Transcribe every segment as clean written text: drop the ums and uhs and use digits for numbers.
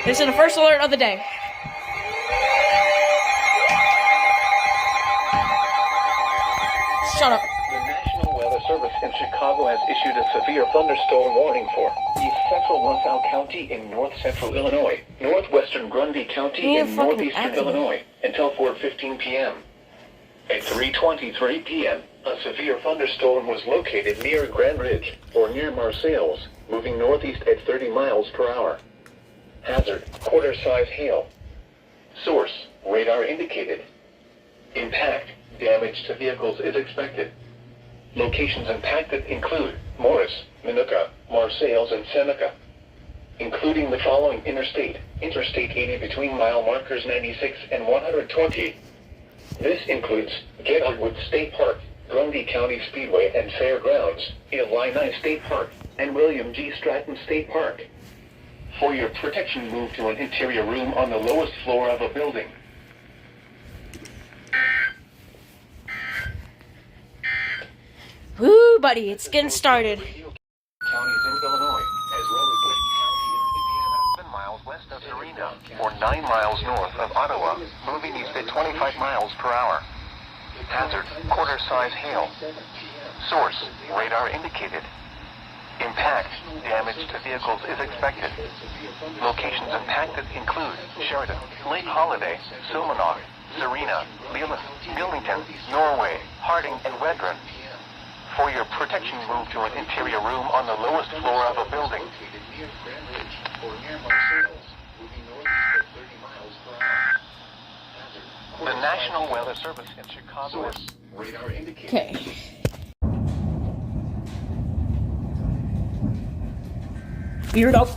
This is the first alert of the day. Shut up. The National Weather Service in Chicago has issued a severe thunderstorm warning for East Central LaSalle County in north central Illinois, northwestern Grundy County in northeastern Illinois until 4:15 p.m. At 3:23 p.m., a severe thunderstorm was located near Grand Ridge, or near Marseilles, moving northeast at 30 miles per hour. Hazard, quarter-size hail. Source, radar indicated. Impact, damage to vehicles is expected. Locations impacted include Morris, Minooka, Marseilles, and Seneca, including the following Interstate 80 between mile markers 96 and 120. This includes Gettywood State Park, Grundy County Speedway and Fairgrounds, Illini State Park, and William G. Stratton State Park. For your protection, move to an interior room on the lowest floor of a building. Woo, buddy, it's getting started. Counties in Illinois, as well as Lake County in Indiana, 7 miles west of Serena, or 9 miles north of Ottawa, moving east at 25 miles per hour. Hazard, quarter-size hail. Source, radar indicated. Impact, damage to vehicles is expected. Locations impacted include Sheridan, Lake Holiday, Silmanock, Serena, Leamington, Norway, Harding, and Wedren. For your protection, move to an interior room on the lowest floor of a building. The National Weather Service in Chicago is radar indicated. Okay. Here we go.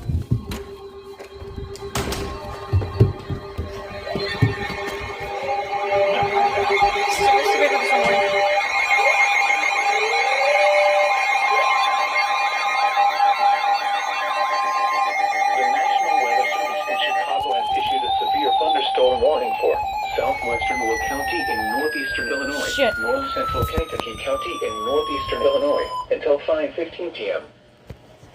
Warning for southwestern Will County in northeastern Illinois, north central Kankakee County in northeastern Illinois until 5:15 p.m.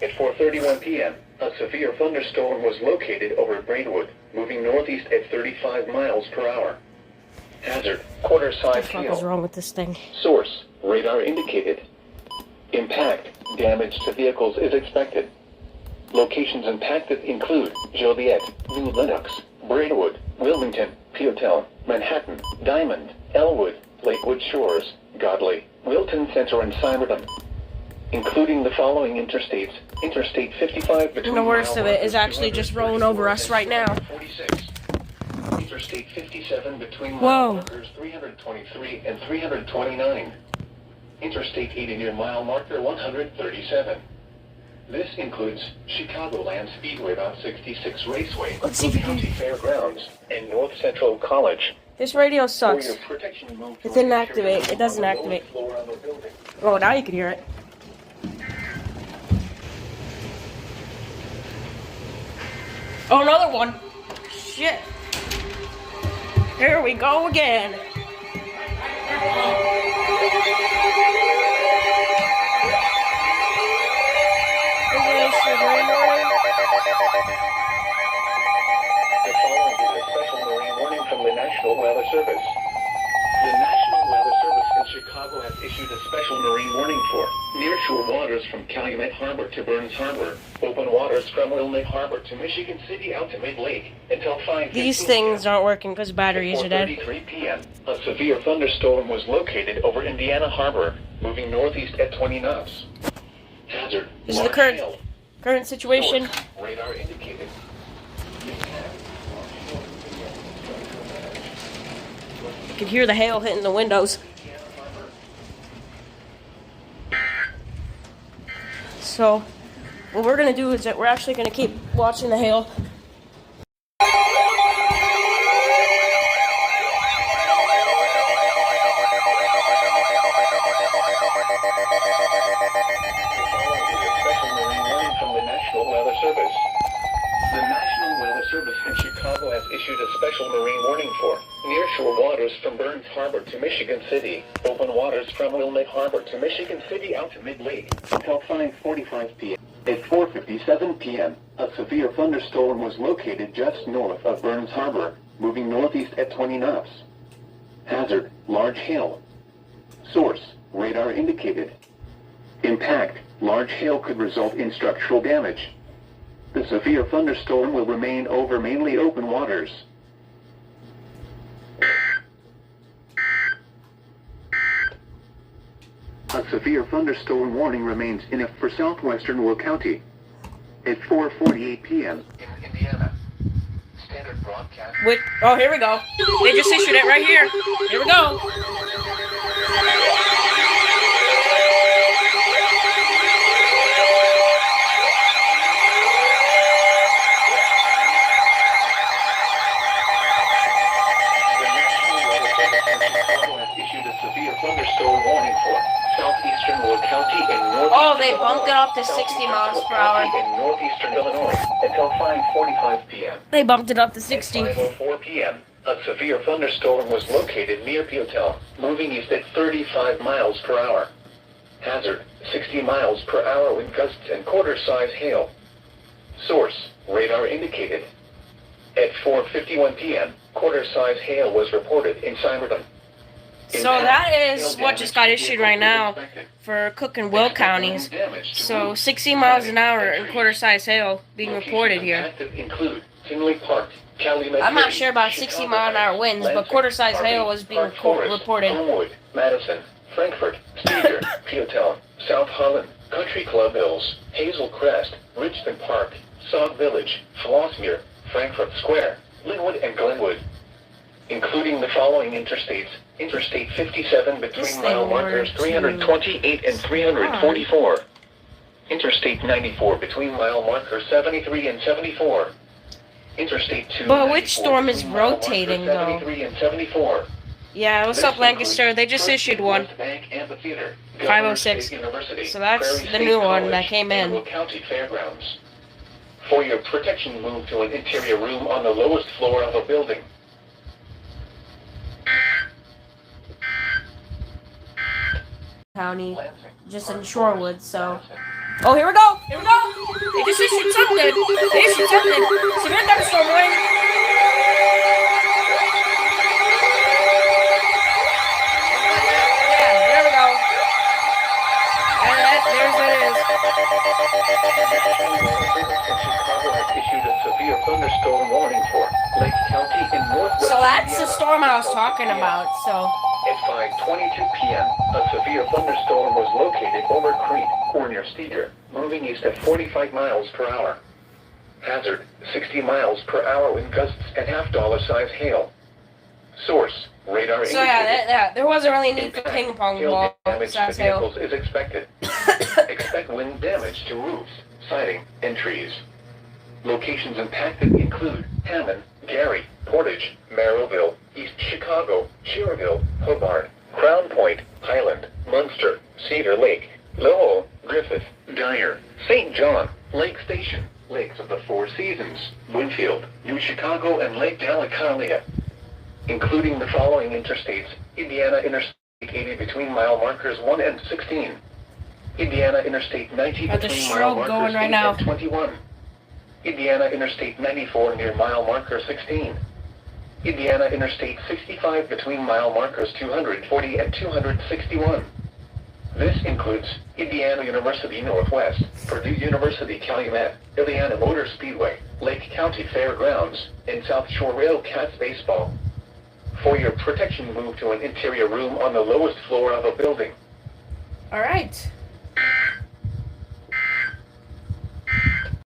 At 4:31 p.m., a severe thunderstorm was located over Braidwood, moving northeast at 35 miles per hour. Hazard, quarter-size hail. What is wrong with this thing? Source, radar indicated. Impact, damage to vehicles is expected. Locations impacted include Joliet, New Lenox, Braidwood, Wilmington, Peotell, Manhattan, Diamond, Elwood, Lakewood Shores, Godley, Wilton Center, and Simerdon, including the following interstates: Interstate 55 between the worst of it is actually just rolling over us right now. 46, Interstate 57 between Whoa. mile markers 323 and 329, Interstate 80 near mile marker 137. This includes Chicagoland Speedway Route 66 Raceway, County Fairgrounds, and North Central College. This radio sucks. It didn't activate. It doesn't activate. Oh, now you can hear it. Oh, another one. Shit. Here we go again. The following is a special marine warning from the National Weather Service. The National Weather Service in Chicago has issued a special marine warning for nearshore waters from Calumet Harbor to Burns Harbor, open waters from Wilmette Harbor to Michigan City out to Mid-Lake until 5:15 These things aren't working because batteries are dead. 4:33 p.m., a severe thunderstorm was located over Indiana Harbor, moving northeast at 20 knots. Hazard, This is the current situation. Source, radar indicated. You can hear the hail hitting the windows. So, what we're going to do is that we're actually going to keep watching the hail. The National Weather Service in Chicago has issued a special marine warning for nearshore waters from Burns Harbor to Michigan City, open waters from Wilmette Harbor to Michigan City out to Mid-Lake until 5:45 p.m. At 4:57 p.m., a severe thunderstorm was located just north of Burns Harbor, moving northeast at 20 knots. Hazard, large hail. Source, radar indicated. Impact, large hail could result in structural damage. The severe thunderstorm will remain over mainly open waters. A severe thunderstorm warning remains in effect for southwestern Will County. At 4:48 p.m. in Indiana. Standard broadcast. Oh, here we go. They just issued it right here. Here we go. Thunderstorm warning for southeastern Will County and northeastern Oh, they bumped it up to 60 miles per hour. in northeastern Illinois until 5:45 p.m. They bumped it up to 60. At 5:04 p.m., a severe thunderstorm was located near Putel, moving east at 35 miles per hour. Hazard, 60 miles per hour wind gusts and quarter-size hail. Source, radar indicated. At 4:51 p.m., quarter-size hail was reported in Simerdon. So that is what just got issued right now for Cook and Will counties. So 60 miles an hour and quarter-size hail being reported here. I'm not sure about 60 mile an hour winds, but quarter-size hail was being reported. Homewood, Madison, Frankfort, Cedar, Putel, South Holland, Country Club Hills, Hazel Crest, Richmond Park, Sauk Village, Flossmere, Frankfurt Square, Linwood and Glenwood. Including the following interstates: Interstate 57 between mile markers 328 and 344. Interstate 94 between mile markers 73 and 74. Interstate 2. But which storm is rotating, though? 73 and 74. Yeah, what's up, Lancaster? They just issued one. 506. So that's the new one that came in. County Fairgrounds. For your protection, move to an interior room on the lowest floor of a building. County, just in Shorewood, so. Oh, here we go! Here we go! They just issued something! They issued something! Severe thunderstorm warning! Yeah, there we go. And there's what it is. Chicago has issued a severe thunderstorm warning for Lake County in northwest. So that's the storm I was talking about, so. At 5:22 p.m., a severe thunderstorm was located over Crete, or near Cedar, moving east at 45 miles per hour. Hazard, 60 miles per hour wind gusts and $half-size hail. Source, radar So yeah, there wasn't really a need for ping pong ball damage to size hail. vehicles is expected. Expect wind damage to roofs, siding, and trees. Locations impacted include Hammond, Gary, Portage, Merrillville, East Chicago, Cherville, Hobart, Crown Point, Highland, Munster, Cedar Lake, Lowell, Griffith, Dyer, St. John, Lake Station, Lakes of the Four Seasons, Winfield, New Chicago, and Lake Dalecarlia. Including the following interstates: Indiana Interstate 80 between mile markers 1 and 16. Indiana Interstate 90 between mile markers 8 and 21. Indiana Interstate 94 near mile marker 16. Indiana Interstate 65 between mile markers 240 and 261. This includes Indiana University Northwest, Purdue University Calumet, Indiana Motor Speedway, Lake County Fairgrounds, and South Shore Rail Cats Baseball. For your protection, move to an interior room on the lowest floor of a building. Alright.